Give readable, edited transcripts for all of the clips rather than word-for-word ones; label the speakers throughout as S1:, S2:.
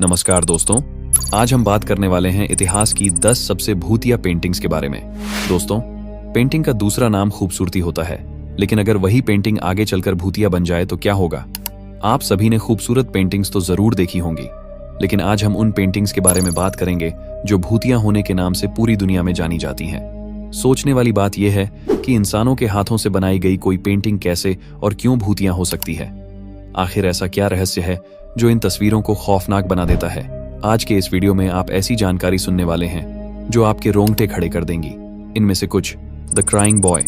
S1: नमस्कार दोस्तों, आज हम बात करने वाले हैं इतिहास की 10 सबसे भूतिया पेंटिंग्स के बारे में। दोस्तों, पेंटिंग का दूसरा नाम खूबसूरती होता है, लेकिन अगर वही पेंटिंग आगे चलकर भूतिया बन जाए तो क्या होगा? आप सभी ने खूबसूरत पेंटिंग्स तो जरूर देखी होंगी, लेकिन आज हम उन पेंटिंग्स के बारे में बात करेंगे जो भूतिया होने के नाम से पूरी दुनिया में जानी जाती हैं। सोचने वाली बात यह है कि इंसानों के हाथों से बनाई गई कोई पेंटिंग कैसे और क्यों भूतिया हो सकती है। आखिर ऐसा क्या रहस्य है जो इन तस्वीरों को खौफनाक बना देता है? आज के इस वीडियो में आप ऐसी जानकारी सुनने वाले हैं जो आपके रोंगटे खड़े कर देंगी। इनमें से कुछ, द क्राइंग बॉय,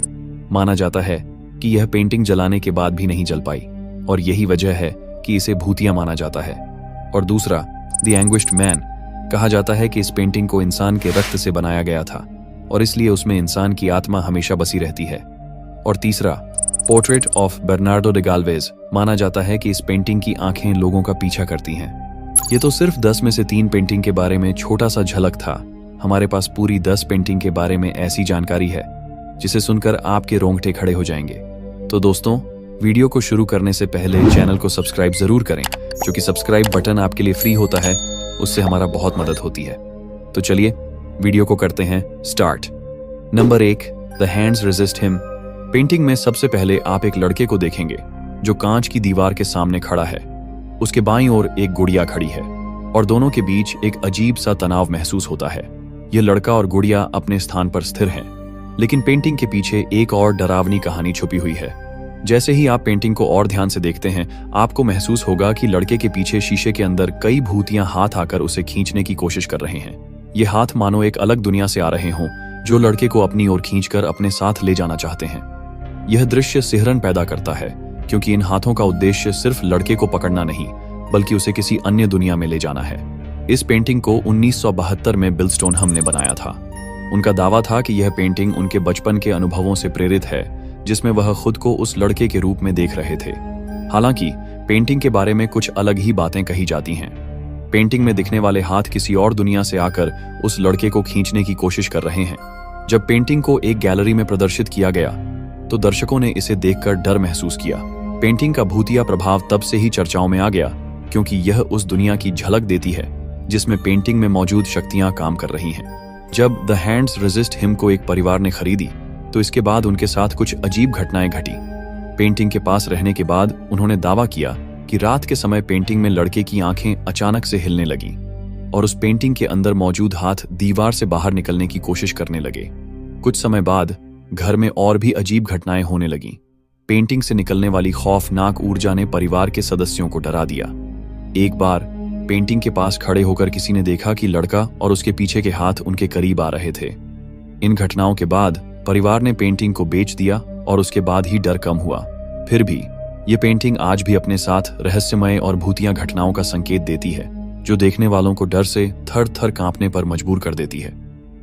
S1: माना जाता है कि यह पेंटिंग जलाने के बाद भी नहीं जल पाई और यही वजह है कि इसे भूतिया माना जाता है। और दूसरा, द एंग्विश्ड मैन, कहा जाता है कि इस पेंटिंग को इंसान के रक्त से बनाया गया था और इसलिए उसमें इंसान की आत्मा हमेशा बसी रहती है। और तीसरा, पोर्ट्रेट ऑफ बर्नार्डो डे गाल्वेज, माना जाता है कि इस पेंटिंग की आंखें लोगों का पीछा करती हैं। ये तो सिर्फ 10 में से 3 पेंटिंग के बारे में छोटा सा झलक था। हमारे पास पूरी 10 पेंटिंग के बारे में ऐसी जानकारी है जिसे सुनकर आपके रोंगटे खड़े हो जाएंगे। तो दोस्तों, वीडियो को शुरू करने से पहले चैनल को सब्सक्राइब जरूर करें, क्योंकि सब्सक्राइब बटन आपके लिए फ्री होता है, उससे हमारा बहुत मदद होती है। तो चलिए वीडियो को करते हैं start. Number 1, the hands resist him. Painting में सबसे पहले आप एक लड़के को देखेंगे जो कांच की दीवार के सामने खड़ा है। उसके बाईं ओर एक गुड़िया खड़ी है और दोनों के बीच एक अजीब सा तनाव महसूस होता है। यह लड़का और गुड़िया अपने स्थान पर स्थिर हैं, लेकिन पेंटिंग के पीछे एक और डरावनी कहानी छुपी हुई है। जैसे ही आप पेंटिंग को और ध्यान से देखते हैं, आपको महसूस होगा कि लड़के के पीछे शीशे के अंदर कई भूतियां हाथ आकर उसे खींचने की कोशिश कर रहे हैं। ये हाथ मानो एक अलग दुनिया से आ रहे हों, जो लड़के को अपनी ओर खींचकर अपने साथ ले जाना चाहते हैं। यह दृश्य सिहरन पैदा करता है, क्योंकि इन हाथों का उद्देश्य सिर्फ लड़के को पकड़ना नहीं, बल्कि उसे किसी अन्य दुनिया में ले जाना है। इस पेंटिंग को 1972 में बिल स्टोनहम ने बनाया था। उनका दावा था कि यह पेंटिंग उनके बचपन के अनुभवों से प्रेरित है, जिसमें वह खुद को उस लड़के के रूप में देख रहे थे। हालांकि पेंटिंग के बारे में कुछ अलग ही बातें कही जाती हैं। पेंटिंग में दिखने वाले हाथ किसी और दुनिया से आकर उस लड़के को खींचने की कोशिश कर रहे हैं। जब पेंटिंग को एक गैलरी में प्रदर्शित किया गया तो दर्शकों ने इसे देखकर डर महसूस किया। पेंटिंग का भूतिया प्रभाव तब से ही चर्चाओं में आ गया, क्योंकि यह उस दुनिया की झलक देती है जिसमें पेंटिंग में मौजूद शक्तियां काम कर रही हैं। जब द हैंड्स रेजिस्ट हिम को एक परिवार ने खरीदी तो इसके बाद उनके साथ कुछ अजीब घटनाएं घटी। पेंटिंग के पास रहने के बाद उन्होंने दावा किया कि रात के समय पेंटिंग में लड़के की आंखें अचानक से हिलने लगी और उस पेंटिंग के अंदर मौजूद हाथ दीवार से बाहर निकलने की कोशिश करने लगे। कुछ समय बाद घर में और भी अजीब घटनाएं होने लगीं। पेंटिंग से निकलने वाली खौफनाक ऊर्जा ने परिवार के सदस्यों को डरा दिया। एक बार पेंटिंग के पास खड़े होकर किसी ने देखा कि लड़का और उसके पीछे के हाथ उनके करीब आ रहे थे। इन घटनाओं के बाद परिवार ने पेंटिंग को बेच दिया और उसके बाद ही डर कम हुआ। फिर भी ये पेंटिंग आज भी अपने साथ रहस्यमय और भूतिया घटनाओं का संकेत देती है, जो देखने वालों को डर से थर थर कांपने पर मजबूर कर देती है।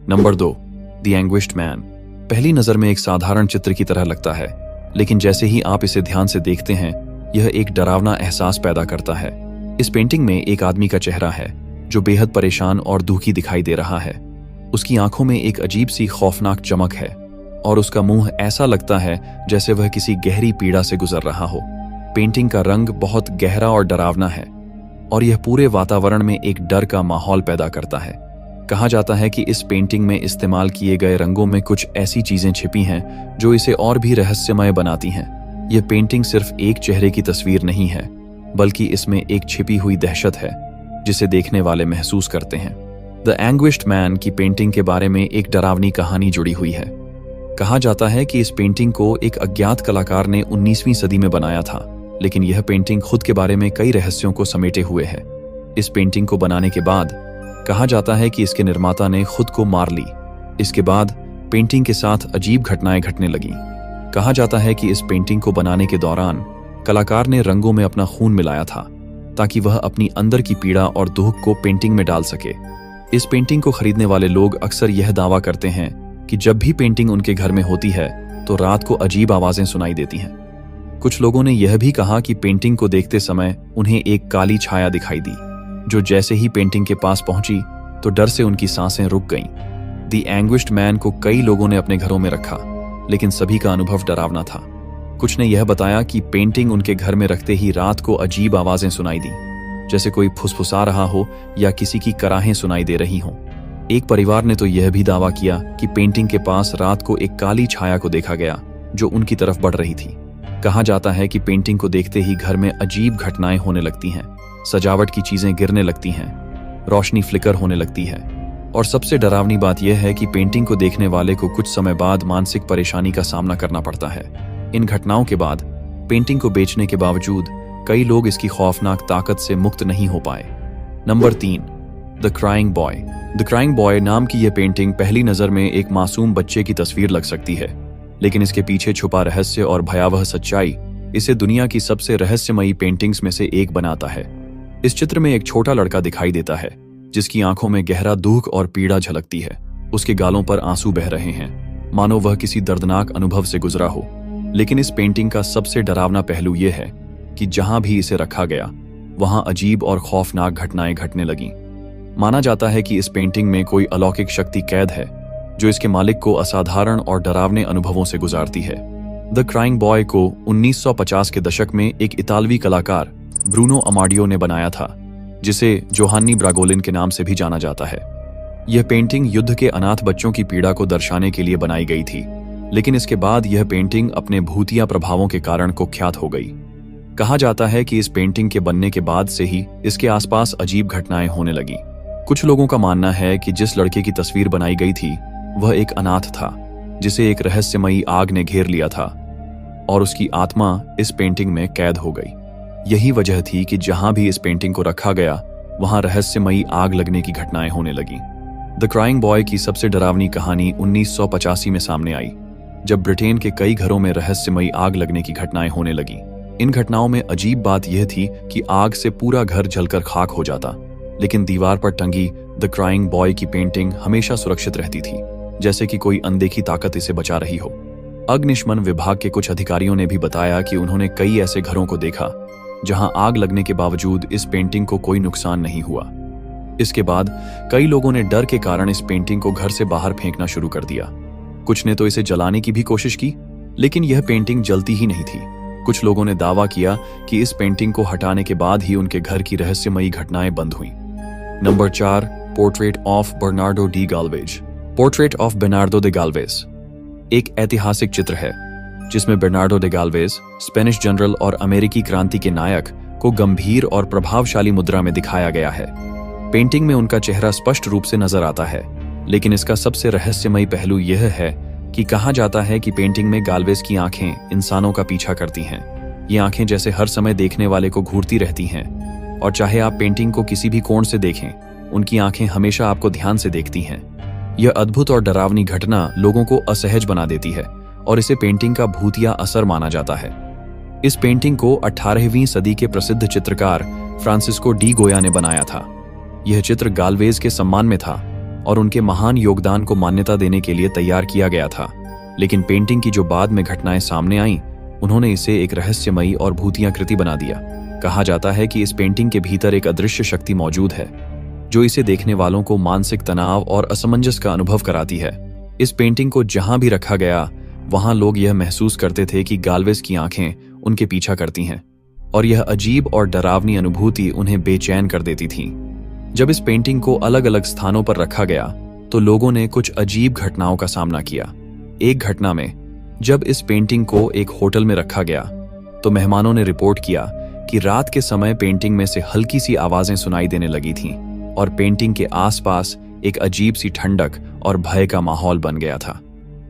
S1: Number 2, the anguished man. पहली नजर में एक साधारण चित्र की तरह लगता है, लेकिन जैसे ही आप इसे ध्यान से देखते हैं, यह एक डरावना एहसास पैदा करता है। इस पेंटिंग में एक आदमी का चेहरा है जो बेहद परेशान और दुखी दिखाई दे रहा है। उसकी आंखों में एक अजीब सी खौफनाक चमक है और उसका मुंह ऐसा लगता है जैसे वह किसी गहरी पीड़ा से गुजर रहा हो। पेंटिंग का रंग बहुत गहरा और डरावना है और यह पूरे वातावरण में एक डर का माहौल पैदा करता है। कहा जाता है कि इस पेंटिंग में इस्तेमाल किए गए रंगों में कुछ ऐसी चीजें छिपी हैं जो इसे और भी रहस्यमय बनाती हैं। यह पेंटिंग सिर्फ एक चेहरे की तस्वीर नहीं है, बल्कि इसमें एक छिपी हुई दहशत है जिसे देखने वाले महसूस करते हैं। द एंग्विश्ड मैन की पेंटिंग के बारे में एक डरावनी कहानी जुड़ी हुई है। कहा जाता है कि इस पेंटिंग को एक अज्ञात कलाकार ने 19वीं सदी में बनाया था, लेकिन यह पेंटिंग खुद के बारे में कई रहस्यों को समेटे हुए है। इस पेंटिंग को बनाने के बाद कहा जाता है कि इसके निर्माता ने खुद को मार ली। इसके बाद पेंटिंग के साथ अजीब घटनाएं घटने लगीं। कहा जाता है कि इस पेंटिंग को बनाने के दौरान कलाकार ने रंगों में अपना खून मिलाया था ताकि वह अपनी अंदर की पीड़ा और दुख को पेंटिंग में डाल सके। इस पेंटिंग को खरीदने वाले लोग अक्सर यह दावा करते हैं कि जब भी पेंटिंग उनके घर में होती है तो रात को अजीब आवाजें सुनाई देती हैं। कुछ लोगों ने यह भी कहा कि पेंटिंग को देखते समय उन्हें एक काली छाया दिखाई दी, जो जैसे ही पेंटिंग के पास पहुंची तो डर से उनकी सांसें रुक गईं। द एंग्विश्ड मैन को कई लोगों ने अपने घरों में रखा, लेकिन सभी का अनुभव डरावना था। कुछ ने यह बताया कि पेंटिंग उनके घर में रखते ही रात को अजीब आवाजें सुनाई दी। जैसे कोई फुसफुसा रहा हो या किसी की कराहें सुनाई दे रही हों। एक परिवार ने तो यह भी दावा किया कि पेंटिंग के पास रात को एक काली छाया को देखा गया जो उनकी तरफ बढ़ रही थी। कहा जाता है कि पेंटिंग को देखते ही घर में अजीब घटनाएं होने लगती हैं, सजावट की चीजें गिरने लगती हैं, रोशनी फ्लिकर होने लगती है, और सबसे डरावनी बात यह है कि पेंटिंग को देखने वाले को कुछ समय बाद मानसिक परेशानी का सामना करना पड़ता है। इन घटनाओं के बाद पेंटिंग को बेचने के बावजूद कई लोग इसकी खौफनाक ताकत से मुक्त नहीं हो पाए। Number 3, the crying boy. The crying boy नाम की यह पेंटिंग पहली नजर में एक मासूम बच्चे की तस्वीर लग सकती है, लेकिन इसके पीछे छुपा रहस्य और भयावह सच्चाई इसे दुनिया की सबसे रहस्यमयी पेंटिंग्स में से एक बनाता है। इस चित्र में एक छोटा लड़का दिखाई देता है जिसकी आंखों में गहरा दुख और पीड़ा झलकती है। उसके गालों पर आंसू बह रहे हैं, मानो वह किसी दर्दनाक अनुभव से गुजरा हो। लेकिन इस पेंटिंग का सबसे डरावना पहलू यह है कि जहां भी इसे रखा गया वहां अजीब और खौफनाक घटनाएं घटने लगीं। माना जाता है कि इस पेंटिंग में कोई अलौकिक शक्ति कैद है जो इसके मालिक को असाधारण और डरावने अनुभवों से गुजारती है। द क्राइंग बॉय को 1950 के दशक में एक इतालवी कलाकार ब्रूनो अमाडियो ने बनाया था, जिसे जोहान्नी ब्रागोलिन के नाम से भी जाना जाता है। यह पेंटिंग युद्ध के अनाथ बच्चों की पीड़ा को दर्शाने के लिए बनाई गई थी, लेकिन इसके बाद यह पेंटिंग अपने भूतिया प्रभावों के कारण कुख्यात हो गई। कहा जाता है कि इस पेंटिंग के बनने के बाद से ही इसके आसपास अजीब घटनाएं होने लगी। कुछ लोगों का मानना है कि जिस लड़के की तस्वीर बनाई गई थी वह एक अनाथ था जिसे एक रहस्यमयी आग ने घेर लिया था और उसकी आत्मा इस पेंटिंग में कैद हो गई। यही वजह थी कि जहां भी इस पेंटिंग को रखा गया वहां रहस्यमयी आग लगने की घटनाएं होने लगी। द क्राइंग बॉय की सबसे डरावनी कहानी 1985 में सामने आई, जब ब्रिटेन के कई घरों में रहस्यमयी आग लगने की घटनाएं होने लगी। इन घटनाओं में अजीब बात यह थी कि आग से पूरा घर जलकर खाक हो जाता, लेकिन दीवार पर टंगी द क्राइंग बॉय की पेंटिंग हमेशा सुरक्षित रहती थी, जैसे कि कोई अनदेखी ताकत इसे बचा रही हो। अग्निशमन विभाग के कुछ अधिकारियों ने भी बताया कि उन्होंने कई ऐसे घरों को देखा जहां आग लगने के बावजूद इस पेंटिंग को कोई नुकसान नहीं हुआ। इसके बाद कई लोगों ने डर के कारण इस पेंटिंग को घर से बाहर फेंकना शुरू कर दिया। कुछ ने तो इसे जलाने की भी कोशिश की, लेकिन यह पेंटिंग जलती ही नहीं थी। कुछ लोगों ने दावा किया कि इस पेंटिंग को हटाने के बाद ही उनके घर की रहस्यमयी घटनाएं बंद हुई। Number 4, portrait of Bernardo de Galvez. Portrait of Bernardo de Galvez एक ऐतिहासिक चित्र है जिसमें बेर्नार्डो दे गाल्वेज, स्पेनिश जनरल और अमेरिकी क्रांति के नायक, को गंभीर और प्रभावशाली मुद्रा में दिखाया गया है। पेंटिंग में उनका चेहरा स्पष्ट रूप से नजर आता है, लेकिन इसका सबसे रहस्यमयी पहलू यह है कि कहा जाता है कि पेंटिंग में गाल्वेज की आंखें इंसानों का पीछा करती हैं। ये आंखें जैसे हर समय देखने वाले को घूरती रहती हैं, और चाहे आप पेंटिंग को किसी भी कोण से देखें, उनकी आंखें हमेशा आपको ध्यान से देखती हैं। यह अद्भुत और डरावनी घटना लोगों को असहज बना देती है और इसे पेंटिंग का भूतिया असर माना जाता है। इस पेंटिंग को 18वीं सदी के प्रसिद्ध चित्रकार फ्रांसिस्को डी गोया ने बनाया था। यह चित्र गाल्वेज के सम्मान में था और उनके महान योगदान को मान्यता देने के लिए तैयार किया गया था, लेकिन पेंटिंग की जो बाद में घटनाएं सामने आईं, उन्होंने इसे एक रहस्यमयी और भूतिया कृति बना दिया। कहा जाता है कि इस पेंटिंग के भीतर एक अदृश्य शक्ति मौजूद है जो इसे देखने वालों को मानसिक तनाव और असमंजस का अनुभव कराती है। इस पेंटिंग को जहां भी रखा गया वहां लोग यह महसूस करते थे कि गाल्वेज की आंखें उनके पीछा करती हैं, और यह अजीब और डरावनी अनुभूति उन्हें बेचैन कर देती थी। जब इस पेंटिंग को अलग अलग स्थानों पर रखा गया तो लोगों ने कुछ अजीब घटनाओं का सामना किया। एक घटना में जब इस पेंटिंग को एक होटल में रखा गया तो मेहमानों ने रिपोर्ट किया कि रात के समय पेंटिंग में से हल्की सी आवाजें सुनाई देने लगी थीं और पेंटिंग के आसपास एक अजीब सी ठंडक और भय का माहौल बन गया था।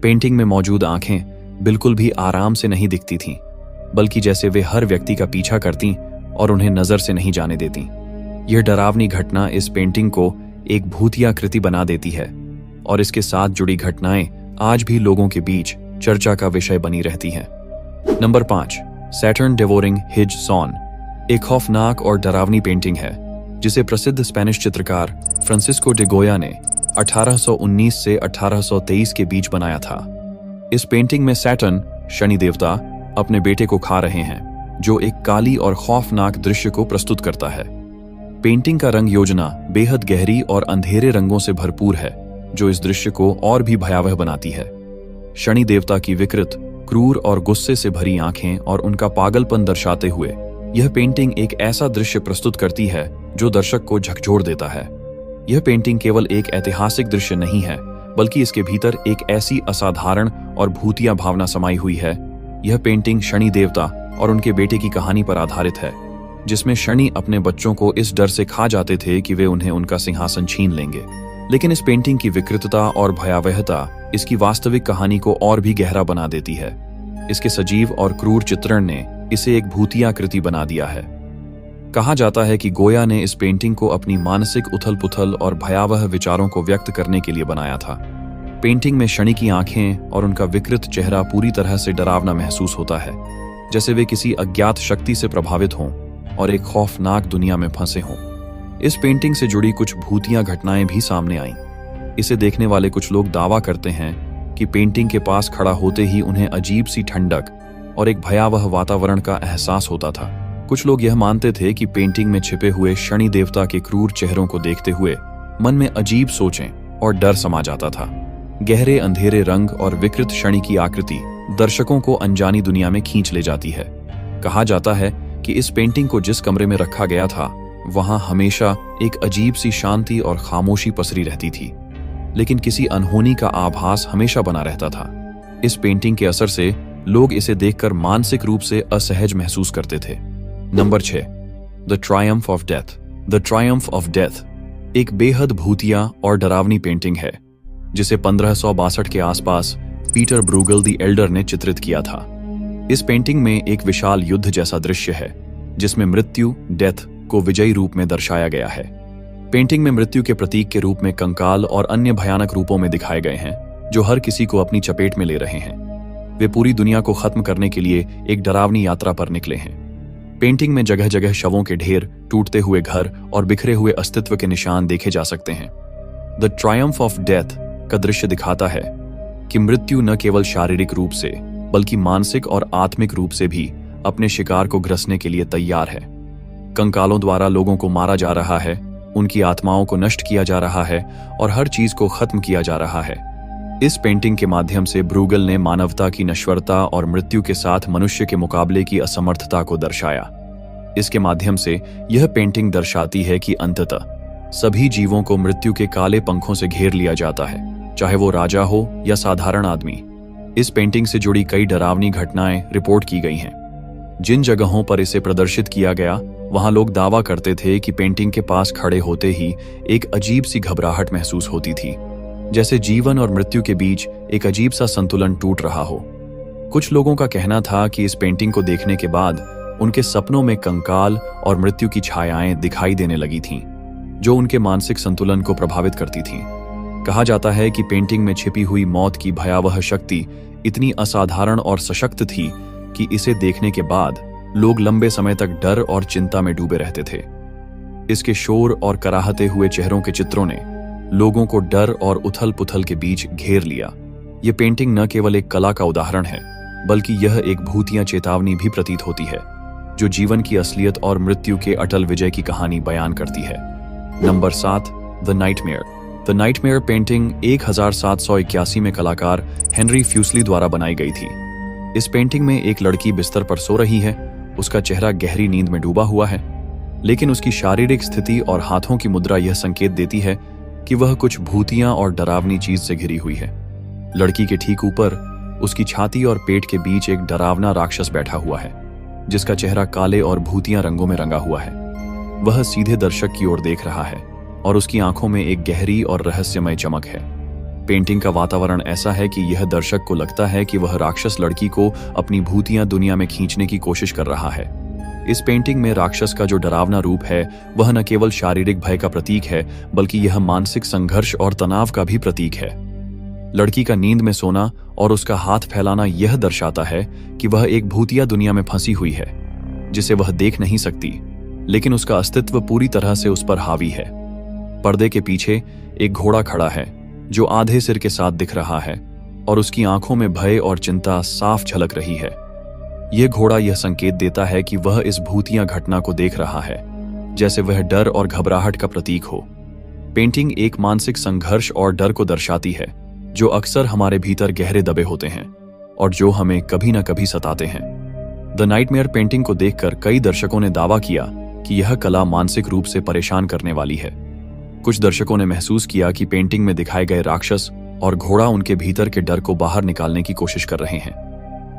S1: पेंटिंग में मौजूद आंखें बिल्कुल भी आराम से नहीं दिखती थीं, बल्कि जैसे वे हर व्यक्ति का पीछा करती और उन्हें नजर से नहीं जाने देती। यह डरावनी घटना इस पेंटिंग को एक भूतिया कृति बना देती है और इसके साथ जुड़ी घटनाएं आज भी लोगों के बीच चर्चा का विषय बनी रहती हैं। नंबर 5, सैटर्न डेवोरिंग हिज सॉन एक खौफनाक और डरावनी पेंटिंग है जिसे प्रसिद्ध स्पेनिश चित्रकार फ्रांसिस्को डे गोया ने 1819 से 1823 के बीच बनाया था। इस पेंटिंग में सैटर्न, शनि देवता, अपने बेटे को खा रहे हैं, जो एक काली और खौफनाक दृश्य को प्रस्तुत करता है। पेंटिंग का रंग योजना बेहद गहरी और अंधेरे रंगों से भरपूर है, जो इस दृश्य को और भी भयावह बनाती है। शनि देवता की विकृत, क्रूर और गुस्से से भरी आंखें और उनका पागलपन दर्शाते हुए यह पेंटिंग एक ऐसा दृश्य प्रस्तुत करती है जो दर्शक को झकझोर देता है। यह पेंटिंग केवल एक ऐतिहासिक दृश्य नहीं है, बल्कि इसके भीतर एक ऐसी असाधारण और भूतिया भावना समाई हुई है। यह पेंटिंग शनि देवता और उनके बेटे की कहानी पर आधारित है, जिसमें शनि अपने बच्चों को इस डर से खा जाते थे कि वे उन्हें उनका सिंहासन छीन लेंगे। लेकिन इस पेंटिंग की विकृतता और भयावहता इसकी वास्तविक कहानी को और भी गहरा बना देती है। इसके सजीव और क्रूर चित्रण ने इसे एक भूतिया कृति बना दिया है। कहा जाता है कि गोया ने इस पेंटिंग को अपनी मानसिक उथल-पुथल और भयावह विचारों को व्यक्त करने के लिए बनाया था। पेंटिंग में शनि की आंखें और उनका विकृत चेहरा पूरी तरह से डरावना महसूस होता है, जैसे वे किसी अज्ञात शक्ति से प्रभावित हों और एक खौफनाक दुनिया में फंसे हों। इस पेंटिंग से जुड़ी कुछ भूतिया घटनाएं भी सामने आईं। इसे देखने वाले कुछ लोग दावा करते हैं कि पेंटिंग के पास खड़ा होते ही उन्हें अजीब सी ठंडक और एक भयावह वातावरण का एहसास होता था। कुछ लोग यह मानते थे कि पेंटिंग में छिपे हुए शनि देवता के क्रूर चेहरों को देखते हुए मन में अजीब सोचें और डर समा जाता था। गहरे अंधेरे रंग और विकृत शनि की आकृति दर्शकों को अनजानी दुनिया में खींच ले जाती है। कहा जाता है कि इस पेंटिंग को जिस कमरे में रखा गया था, वहां हमेशा एक अजीब सी शांति और खामोशी पसरी रहती थी, लेकिन किसी अनहोनी का आभास हमेशा बना रहता था। इस पेंटिंग के असर से लोग इसे देखकर मानसिक रूप से असहज महसूस करते थे। Number 6, the Triumph of death. The Triumph of death एक बेहद भूतिया और डरावनी पेंटिंग है, जिसे 1562 के आसपास पीटर ब्रूगल द एल्डर ने चित्रित किया था। इस पेंटिंग में एक विशाल युद्ध जैसा दृश्य है, जिसमें मृत्यु, डेथ को विजयी रूप में दर्शाया गया है। पेंटिंग में मृत्यु के प्रतीक के रूप में कंकाल और अन्य भयानक रूपों में दिखाए गए हैं, जो हर किसी को अपनी चपेट में ले रहे हैं। वे पूरी दुनिया को खत्म करने के लिए एक डरावनी यात्रा पर निकले हैं। पेंटिंग में जगह जगह शवों के ढेर, टूटते हुए घर और बिखरे हुए अस्तित्व के निशान देखे जा सकते हैं। द ट्रायम्फ ऑफ डेथ का दृश्य दिखाता है कि मृत्यु न केवल शारीरिक रूप से, बल्कि मानसिक और आत्मिक रूप से भी अपने शिकार को ग्रसने के लिए तैयार है। कंकालों द्वारा लोगों को मारा जा रहा है, उनकी आत्माओं को नष्ट किया जा रहा है और हर चीज को खत्म किया जा रहा है। इस पेंटिंग के माध्यम से ब्रूगल ने मानवता की नश्वरता और मृत्यु के साथ मनुष्य के मुकाबले की असमर्थता को दर्शाया। इसके माध्यम से यह पेंटिंग दर्शाती है कि अंततः सभी जीवों को मृत्यु के काले पंखों से घेर लिया जाता है, चाहे वो राजा हो या साधारण आदमी। इस पेंटिंग से जुड़ी कई डरावनी घटनाएं रिपोर्ट की गई हैं। जिन जगहों पर इसे प्रदर्शित किया गया, वहां लोग दावा करते थे कि पेंटिंग के पास खड़े होते ही एक अजीब सी घबराहट महसूस होती थी, जैसे जीवन और मृत्यु के बीच एक अजीब सा संतुलन टूट रहा हो। कुछ लोगों का कहना था कि इस पेंटिंग को देखने के बाद उनके सपनों में कंकाल और मृत्यु की छायाएं दिखाई देने लगी थीं, जो उनके मानसिक संतुलन को प्रभावित करती थीं। कहा जाता है कि पेंटिंग में छिपी हुई मौत की भयावह शक्ति इतनी असाधारण और सशक्त थी कि इसे देखने के बाद लोग लंबे समय तक डर और चिंता में डूबे रहते थे। इसके शोर और कराहते हुए चेहरों के चित्रों ने लोगों को डर और उथल पुथल के बीच घेर लिया। ये पेंटिंग न केवल एक कला का उदाहरण है, बल्कि यह एक भूतिया चेतावनी भी प्रतीत होती है, जो जीवन की असलियत और मृत्यु के अटल विजय की कहानी बयान करती है। Number 7, the nightmare. The nightmare painting 1781 में कलाकार हेनरी फ्यूसली द्वारा बनाई गई थी। इस पेंटिंग में एक लड़की बिस्तर पर सो रही है, उसका चेहरा गहरी नींद में डूबा हुआ है, लेकिन उसकी शारीरिक स्थिति और हाथों की मुद्रा यह संकेत देती है कि वह कुछ भूतिया और डरावनी चीज से घिरी हुई है। लड़की के ठीक ऊपर उसकी छाती और पेट के बीच एक डरावना राक्षस बैठा हुआ है, जिसका चेहरा काले और भूतिया रंगों में रंगा हुआ है। वह सीधे दर्शक की ओर देख रहा है और उसकी आंखों में एक गहरी और रहस्यमय चमक है। पेंटिंग का वातावरण ऐसा है कि यह दर्शक को लगता है कि वह राक्षस लड़की को अपनी भूतिया दुनिया में खींचने की कोशिश कर रहा है। इस पेंटिंग में राक्षस का जो डरावना रूप है, वह न केवल शारीरिक भय का प्रतीक है, बल्कि यह मानसिक संघर्ष और तनाव का भी प्रतीक है। लड़की का नींद में सोना और उसका हाथ फैलाना यह दर्शाता है कि वह एक भूतिया दुनिया में फंसी हुई है, जिसे वह देख नहीं सकती, लेकिन उसका अस्तित्व पूरी तरह से उस पर हावी है। पर्दे के पीछे एक घोड़ा खड़ा है, जो आधे सिर के साथ दिख रहा है, और उसकी आंखों में भय और चिंता साफ झलक रही है। यह घोड़ा यह संकेत देता है कि वह इस भूतिया घटना को देख रहा है, जैसे वह डर और घबराहट का प्रतीक हो। पेंटिंग एक मानसिक संघर्ष और डर को दर्शाती है, जो अक्सर हमारे भीतर गहरे दबे होते हैं और जो हमें कभी न कभी सताते हैं। द नाइटमेयर पेंटिंग को देखकर कई दर्शकों ने दावा किया कि यह कला मानसिक रूप से परेशान करने वाली है। कुछ दर्शकों ने महसूस किया कि पेंटिंग में दिखाए गए राक्षस और घोड़ा उनके भीतर के डर को बाहर निकालने की कोशिश कर रहे हैं।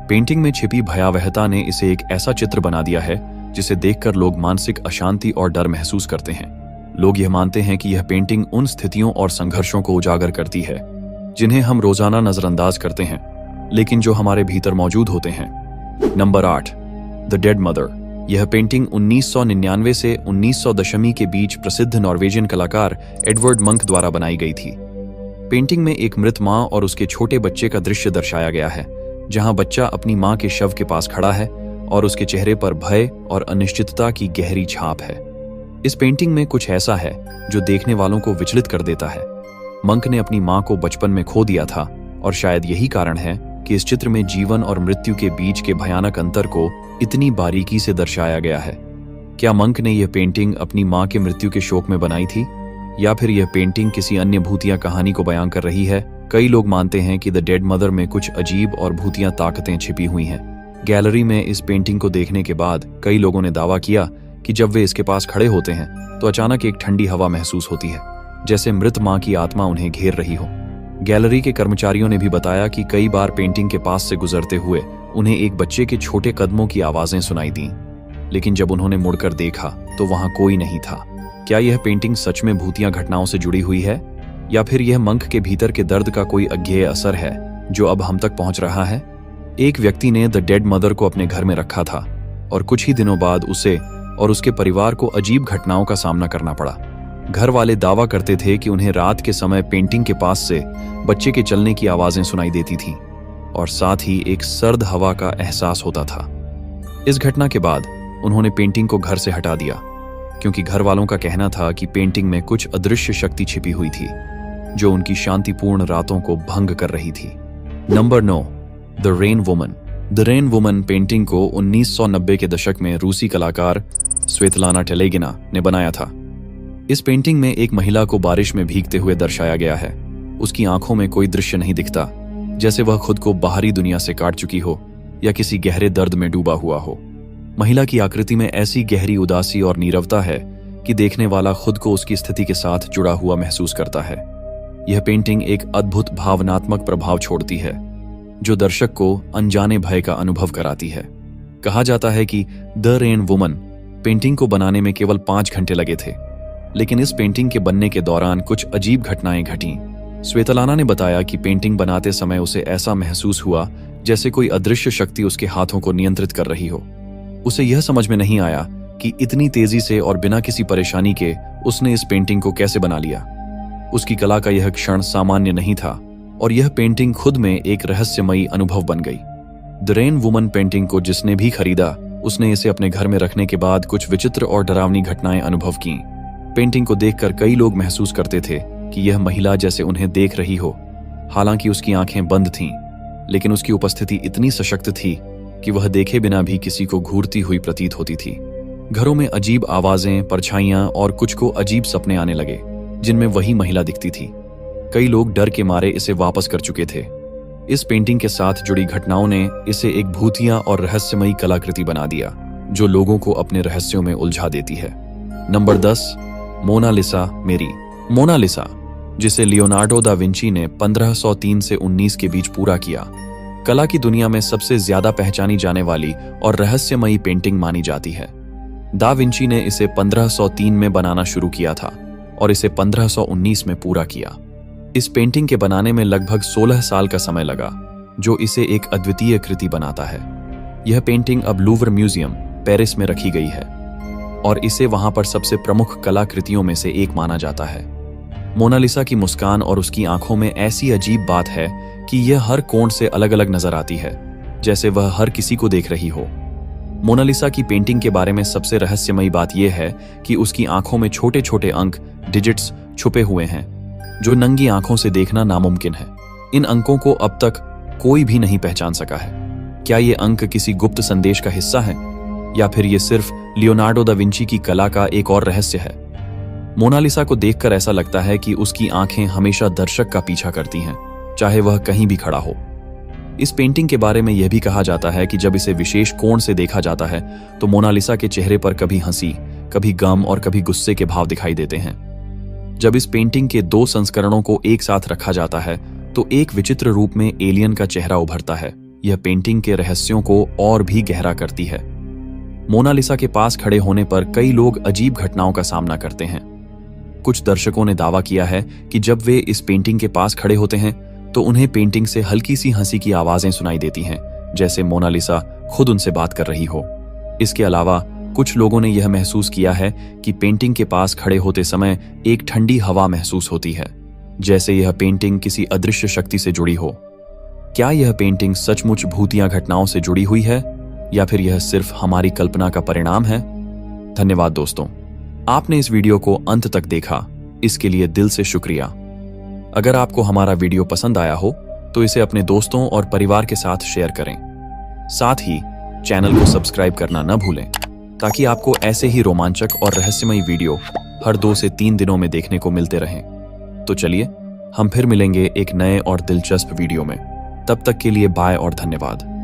S1: पेंटिंग में छिपी भयावहता ने इसे एक ऐसा चित्र बना दिया है जिसे देखकर लोग मानसिक अशांति और डर महसूस करते हैं। लोग यह मानते हैं कि यह पेंटिंग उन स्थितियों और संघर्षों को उजागर करती है जिन्हें हम रोजाना नजरअंदाज करते हैं, लेकिन जो हमारे भीतर मौजूद होते हैं। Number 8, the dead mother. यह पेंटिंग 1999 से 1900 दशमी के बीच प्रसिद्ध नॉर्वेजियन कलाकार एडवर्ड मंक द्वारा बनाई गई थी। पेंटिंग में एक मृत मां और उसके छोटे बच्चे का दृश्य दर्शाया गया है, जहां बच्चा अपनी मां के शव के पास खड़ा है और उसके चेहरे पर भय और अनिश्चितता की गहरी छाप है। इस पेंटिंग में कुछ ऐसा है जो देखने वालों को विचलित कर देता है। मंक ने अपनी मां को बचपन में खो दिया था और शायद यही कारण है कि इस चित्र में जीवन और मृत्यु के बीच के भयानक अंतर को इतनी बारीकी से दर्शाया गया है। क्या मंक ने यह पेंटिंग अपनी मां के मृत्यु के शोक में बनाई थी, या फिर यह पेंटिंग किसी अन्य भूतिया कहानी को बयां कर रही है? कई लोग मानते हैं कि द डेड मदर में कुछ अजीब और भूतिया ताकतें छिपी हुई हैं। गैलरी में इस पेंटिंग को देखने के बाद कई लोगों ने दावा किया कि जब वे इसके पास खड़े होते हैं तो अचानक एक ठंडी हवा महसूस होती है, जैसे मृत मां की आत्मा उन्हें घेर रही हो। गैलरी के कर्मचारियों ने भी बताया कि कई बार पेंटिंग के पास से गुजरते हुए उन्हें एक बच्चे के छोटे कदमों की आवाजें सुनाई दी, लेकिन जब उन्होंने मुड़कर देखा तो वहां कोई नहीं था। क्या यह पेंटिंग सच में भूतिया घटनाओं से जुड़ी हुई है, या फिर यह मंक के भीतर के दर्द का कोई अज्ञेय असर है जो अब हम तक पहुंच रहा है? एक व्यक्ति ने द डेड मदर को अपने घर में रखा था और कुछ ही दिनों बाद उसे और उसके परिवार को अजीब घटनाओं का सामना करना पड़ा। घर वाले दावा करते थे कि उन्हें रात के समय पेंटिंग के पास से बच्चे के चलने की आवाजें सुनाई देती थीं और साथ ही एक सर्द हवा का एहसास होता था। इस घटना के बाद उन्होंने पेंटिंग को घर से हटा दिया, क्योंकि घर वालों का कहना था कि पेंटिंग में कुछ अदृश्य शक्ति छिपी हुई थी जो उनकी शांतिपूर्ण रातों को भंग कर रही थी। Number 9, the rain woman. The rain woman painting को 1990 के दशक में रूसी कलाकार स्वेतलाना टेलेगिना ने बनाया था। इस पेंटिंग में एक महिला को बारिश में भीगते हुए दर्शाया गया है। उसकी आंखों में कोई दृश्य नहीं दिखता, जैसे वह खुद को बाहरी दुनिया से काट चुकी हो या किसी गहरे दर्द में डूबा हुआ हो। महिला की आकृति में ऐसी गहरी उदासी और नीरवता है कि देखने वाला खुद को उसकी स्थिति के साथ जुड़ा हुआ महसूस करता है। यह पेंटिंग एक अद्भुत भावनात्मक प्रभाव छोड़ती है जो दर्शक को अनजाने भय का अनुभव कराती है। कहा जाता है कि द रेन वुमन पेंटिंग को बनाने में केवल 5 घंटे लगे थे, लेकिन इस पेंटिंग के बनने के दौरान कुछ अजीब घटनाएं घटीं। स्वेतलाना ने बताया कि पेंटिंग बनाते समय उसे ऐसा महसूस हुआ जैसे कोई अदृश्य शक्ति उसके हाथों को नियंत्रित कर रही हो। उसे यह समझ में नहीं आया कि इतनी तेजी से और बिना किसी परेशानी के उसने इस पेंटिंग को कैसे बना लिया। उसकी कला का यह क्षण सामान्य नहीं था और यह पेंटिंग खुद में एक रहस्यमयी अनुभव बन गई। द रेन वुमन पेंटिंग को जिसने भी खरीदा उसने इसे अपने घर में रखने के बाद कुछ विचित्र और डरावनी घटनाएं अनुभव की। पेंटिंग को देखकर कई लोग महसूस करते थे कि यह महिला जैसे उन्हें देख रही हो। हालांकि उसकी आंखें बंद थीं, लेकिन उसकी उपस्थिति इतनी सशक्त थी कि वह देखे बिना भी किसी को घूरती हुई प्रतीत होती थी। घरों में अजीब आवाजें, परछाइयां और कुछ को अजीब सपने आने लगे जिनमें वही महिला दिखती थी। कई लोग डर के मारे इसे वापस कर चुके थे। इस पेंटिंग के साथ जुड़ी घटनाओं ने इसे एक भूतिया और रहस्यमयी कलाकृति बना दिया जो लोगों को अपने रहस्यों में उलझा देती है। नंबर 10, मोनालिसा मेरी। मोनालिसा, जिसे लियोनार्डो दा विंची ने 1503 से 19 के बीच पूरा किया, कला की दुनिया में सबसे ज्यादा पहचानी जाने वाली और रहस्यमयी पेंटिंग मानी जाती है। दा विंची ने इसे 1503 में बनाना शुरू किया था और इसे 1519 में पूरा किया। इस पेंटिंग के बनाने में लगभग 16 साल का समय लगा, जो इसे एक अद्वितीय कृति बनाता है। यह पेंटिंग अब लूवर म्यूजियम पेरिस में रखी गई है और इसे वहां पर सबसे प्रमुख कलाकृतियों में से एक माना जाता है। मोनालिसा की मुस्कान और उसकी आंखों में ऐसी अजीब बात है कि यह हर कोण से अलग अलग नजर आती है, जैसे वह हर किसी को देख रही हो। मोनालिसा की पेंटिंग के बारे में सबसे रहस्यमयी बात यह है कि उसकी आंखों में छोटे छोटे अंक, डिजिट्स छुपे हुए हैं जो नंगी आंखों से देखना नामुमकिन है। इन अंकों को अब तक कोई भी नहीं पहचान सका है। क्या ये अंक किसी गुप्त संदेश का हिस्सा है या फिर ये सिर्फ लियोनार्डो दा विंची की कला का एक और रहस्य है? मोनालिसा को देखकर ऐसा लगता है कि उसकी आंखें हमेशा दर्शक का पीछा करती हैं, चाहे वह कहीं भी खड़ा हो। इस पेंटिंग के बारे में यह भी कहा जाता है कि जब इसे विशेष कोण से देखा जाता है तो मोनालिसा के चेहरे पर कभी हंसी, कभी गम और कभी गुस्से के भाव दिखाई देते हैं। जब इस पेंटिंग के 2 संस्करणों को एक साथ रखा जाता है तो एक विचित्र रूप में एलियन का चेहरा उभरता है। यह पेंटिंग के रहस्यों को और भी गहरा करती है। मोनालिसा के पास खड़े होने पर कई लोग अजीब घटनाओं का सामना करते हैं। कुछ दर्शकों ने दावा किया है कि जब वे इस पेंटिंग के पास खड़े होते हैं तो उन्हें पेंटिंग से हल्की सी हंसी की आवाजें सुनाई देती हैं, जैसे मोनालिसा खुद उनसे बात कर रही हो। इसके अलावा कुछ लोगों ने यह महसूस किया है कि पेंटिंग के पास खड़े होते समय एक ठंडी हवा महसूस होती है, जैसे यह पेंटिंग किसी अदृश्य शक्ति से जुड़ी हो। क्या यह पेंटिंग सचमुच भूतिया घटनाओं से जुड़ी हुई है या फिर यह सिर्फ हमारी कल्पना का परिणाम है? धन्यवाद दोस्तों, आपने इस वीडियो को अंत तक देखा, इसके लिए दिल से शुक्रिया। अगर आपको हमारा वीडियो पसंद आया हो तो इसे अपने दोस्तों और परिवार के साथ शेयर करें। साथ ही चैनल को सब्सक्राइब करना न भूलें ताकि आपको ऐसे ही रोमांचक और रहस्यमयी वीडियो हर 2 से 3 दिनों में देखने को मिलते रहें। तो चलिए हम फिर मिलेंगे एक नए और दिलचस्प वीडियो में। तब तक के लिए बाय और धन्यवाद।